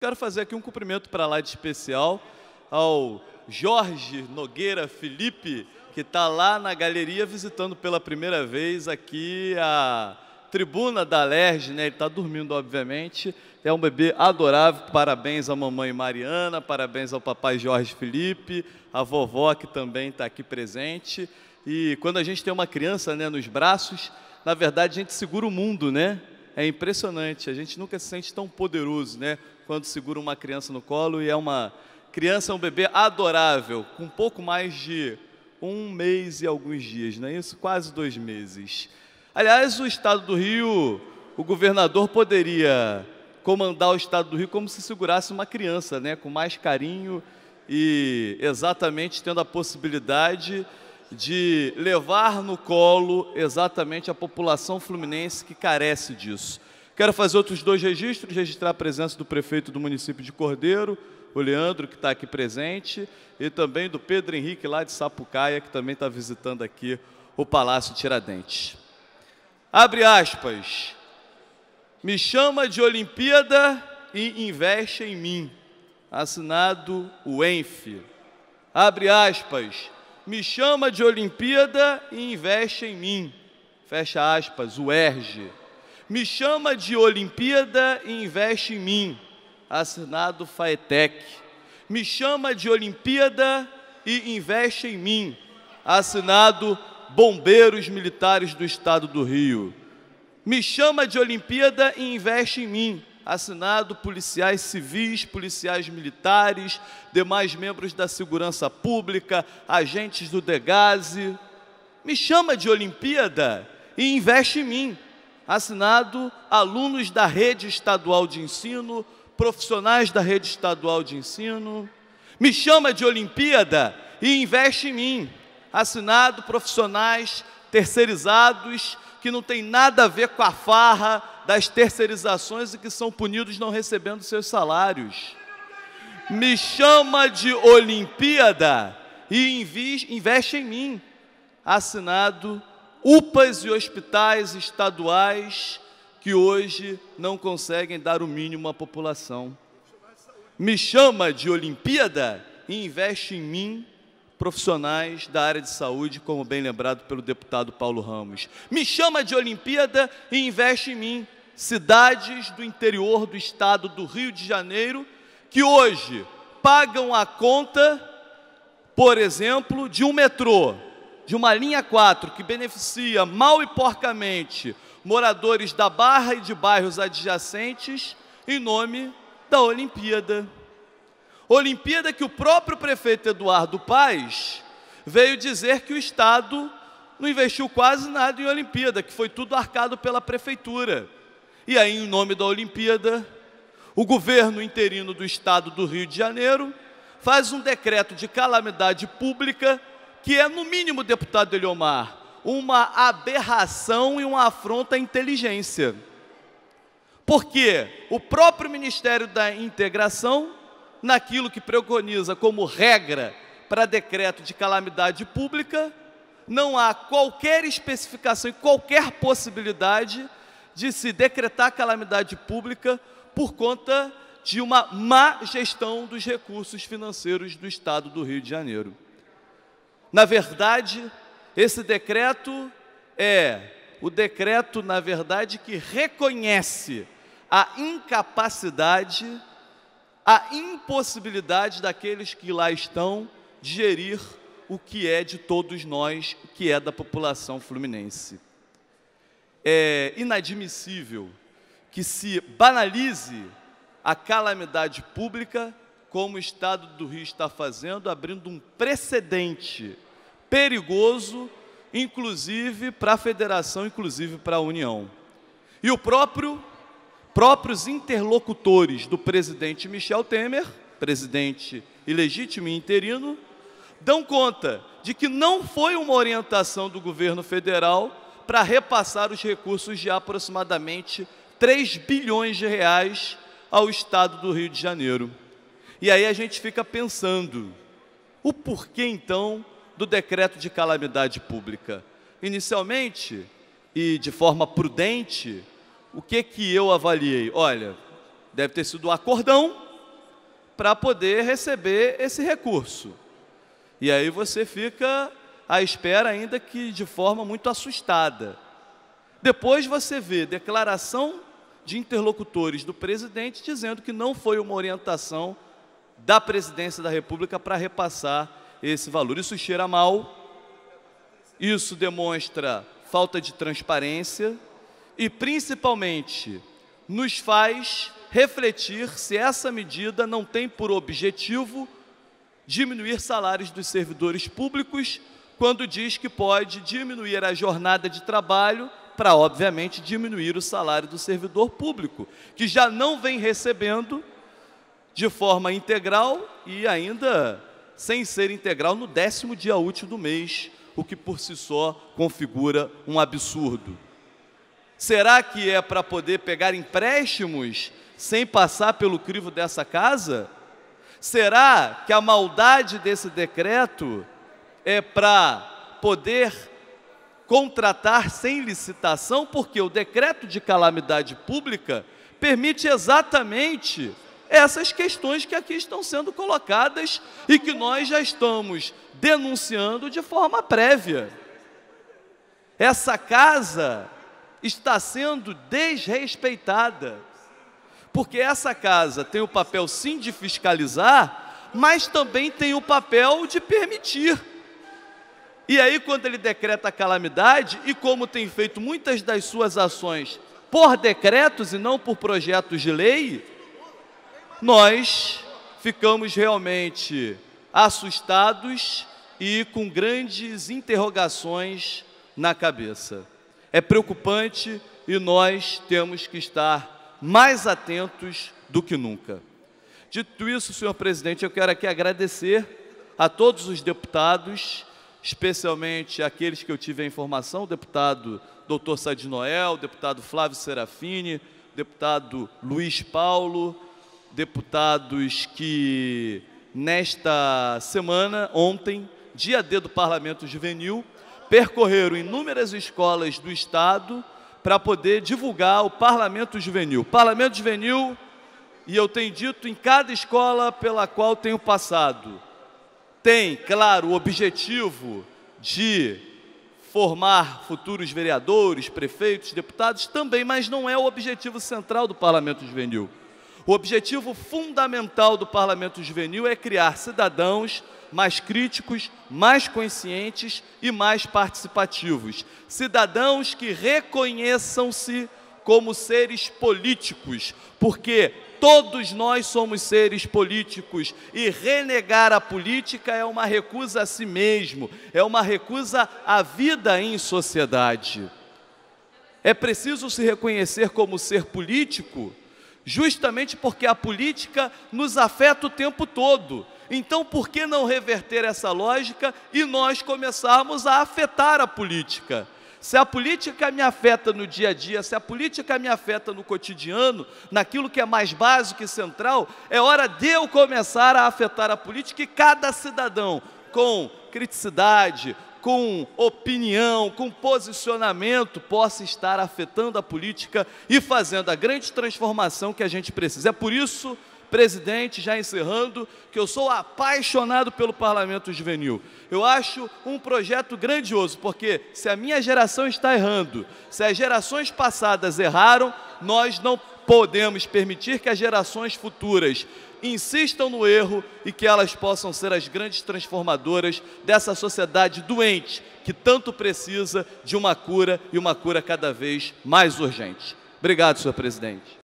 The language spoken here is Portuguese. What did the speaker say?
Quero fazer aqui um cumprimento para lá de especial ao Jorge Nogueira Felipe, que está lá na galeria visitando pela primeira vez aqui a tribuna da Alerj, né? Ele está dormindo, obviamente. É um bebê adorável. Parabéns à mamãe Mariana, parabéns ao papai Jorge Felipe, à vovó que também está aqui presente. E quando a gente tem uma criança, né, nos braços, na verdade a gente segura o mundo, né? É impressionante, a gente nunca se sente tão poderoso, né, quando segura uma criança no colo, e é uma criança, um bebê adorável, com pouco mais de 1 mês e alguns dias, não é isso? Quase 2 meses. Aliás, o Estado do Rio, o governador poderia comandar o Estado do Rio como se segurasse uma criança, né, com mais carinho e exatamente tendo a possibilidade de levar no colo exatamente a população fluminense que carece disso. Quero fazer outros 2 registros, registrar a presença do prefeito do município de Cordeiro, o Leandro, que está aqui presente, e também do Pedro Henrique, lá de Sapucaia, que também está visitando aqui o Palácio Tiradentes. Abre aspas, me chama de Olimpíada e investe em mim. Assinado o ENF. Abre aspas, me chama de Olimpíada e investe em mim. Fecha aspas, o UERJ. Me chama de Olimpíada e investe em mim. Assinado FAETEC. Me chama de Olimpíada e investe em mim. Assinado Bombeiros Militares do Estado do Rio. Me chama de Olimpíada e investe em mim. Assinado policiais civis, policiais militares, demais membros da segurança pública, agentes do DEGASE. Me chama de Olimpíada e investe em mim. Assinado alunos da rede estadual de ensino, profissionais da rede estadual de ensino. Me chama de Olimpíada e investe em mim. Assinado profissionais terceirizados que não tem nada a ver com a farra das terceirizações e que são punidos não recebendo seus salários. Me chama de Olimpíada e investe em mim. Assinado UPAs e hospitais estaduais que hoje não conseguem dar o mínimo à população. Me chama de Olimpíada e investe em mim profissionais da área de saúde, como bem lembrado pelo deputado Paulo Ramos. Me chama de Olimpíada e investe em mim cidades do interior do estado do Rio de Janeiro que hoje pagam a conta, por exemplo, de um metrô, de uma linha 4, que beneficia mal e porcamente moradores da Barra e de bairros adjacentes, em nome da Olimpíada. Olimpíada que o próprio prefeito Eduardo Paes veio dizer que o Estado não investiu quase nada em Olimpíada, que foi tudo arcado pela prefeitura. E aí, em nome da Olimpíada, o governo interino do Estado do Rio de Janeiro faz um decreto de calamidade pública que é, no mínimo, deputado Eliomar, uma aberração e uma afronta à inteligência. Porque o próprio Ministério da Integração, naquilo que preconiza como regra para decreto de calamidade pública, não há qualquer especificação e qualquer possibilidade de se decretar calamidade pública por conta de uma má gestão dos recursos financeiros do Estado do Rio de Janeiro. Na verdade, esse decreto é o decreto, na verdade, que reconhece a incapacidade, a impossibilidade daqueles que lá estão de gerir o que é de todos nós, o que é da população fluminense. É inadmissível que se banalize a calamidade pública, como o Estado do Rio está fazendo, abrindo um precedente perigoso, inclusive para a federação, inclusive para a União. E os próprios interlocutores do presidente Michel Temer, presidente ilegítimo e interino, dão conta de que não foi uma orientação do governo federal para repassar os recursos de aproximadamente 3 bilhões de reais ao Estado do Rio de Janeiro. E aí a gente fica pensando, o porquê então do decreto de calamidade pública? Inicialmente, e de forma prudente, o que eu avaliei? Olha, deve ter sido um acordão para poder receber esse recurso. E aí você fica à espera, ainda que de forma muito assustada. Depois você vê declaração de interlocutores do presidente dizendo que não foi uma orientação da Presidência da República para repassar esse valor. Isso cheira mal, isso demonstra falta de transparência e, principalmente, nos faz refletir se essa medida não tem por objetivo diminuir salários dos servidores públicos, quando diz que pode diminuir a jornada de trabalho para, obviamente, diminuir o salário do servidor público, que já não vem recebendo de forma integral e ainda sem ser integral no 10º dia útil do mês, o que por si só configura um absurdo. Será que é para poder pegar empréstimos sem passar pelo crivo dessa casa? Será que a maldade desse decreto é para poder contratar sem licitação? Porque o decreto de calamidade pública permite exatamente essas questões que aqui estão sendo colocadas e que nós já estamos denunciando de forma prévia. Essa casa está sendo desrespeitada, porque essa casa tem o papel, sim, de fiscalizar, mas também tem o papel de permitir. E aí, quando ele decreta a calamidade, e como tem feito muitas das suas ações por decretos e não por projetos de lei, nós ficamos realmente assustados e com grandes interrogações na cabeça. É preocupante e nós temos que estar mais atentos do que nunca. Dito isso, senhor presidente, eu quero aqui agradecer a todos os deputados, especialmente aqueles que eu tive a informação, o deputado Dr. Sadi Noel, o deputado Flávio Serafini, o deputado Luiz Paulo, deputados que nesta semana, ontem, dia D do Parlamento Juvenil, percorreram inúmeras escolas do Estado para poder divulgar o Parlamento Juvenil. Parlamento Juvenil, e eu tenho dito em cada escola pela qual tenho passado, tem, claro, o objetivo de formar futuros vereadores, prefeitos, deputados também, mas não é o objetivo central do Parlamento Juvenil. O objetivo fundamental do Parlamento Juvenil é criar cidadãos mais críticos, mais conscientes e mais participativos. Cidadãos que reconheçam-se como seres políticos, porque todos nós somos seres políticos e renegar a política é uma recusa a si mesmo, é uma recusa à vida em sociedade. É preciso se reconhecer como ser político, justamente porque a política nos afeta o tempo todo. Então, por que não reverter essa lógica e nós começarmos a afetar a política? Se a política me afeta no dia a dia, se a política me afeta no cotidiano, naquilo que é mais básico e central, é hora de eu começar a afetar a política e cada cidadão, com criticidade, com opinião, com posicionamento, possa estar afetando a política e fazendo a grande transformação que a gente precisa. É por isso, presidente, já encerrando, que eu sou apaixonado pelo Parlamento Juvenil. Eu acho um projeto grandioso, porque se a minha geração está errando, se as gerações passadas erraram, nós não podemos permitir que as gerações futuras insistam no erro e que elas possam ser as grandes transformadoras dessa sociedade doente, que tanto precisa de uma cura e uma cura cada vez mais urgente. Obrigado, senhor presidente.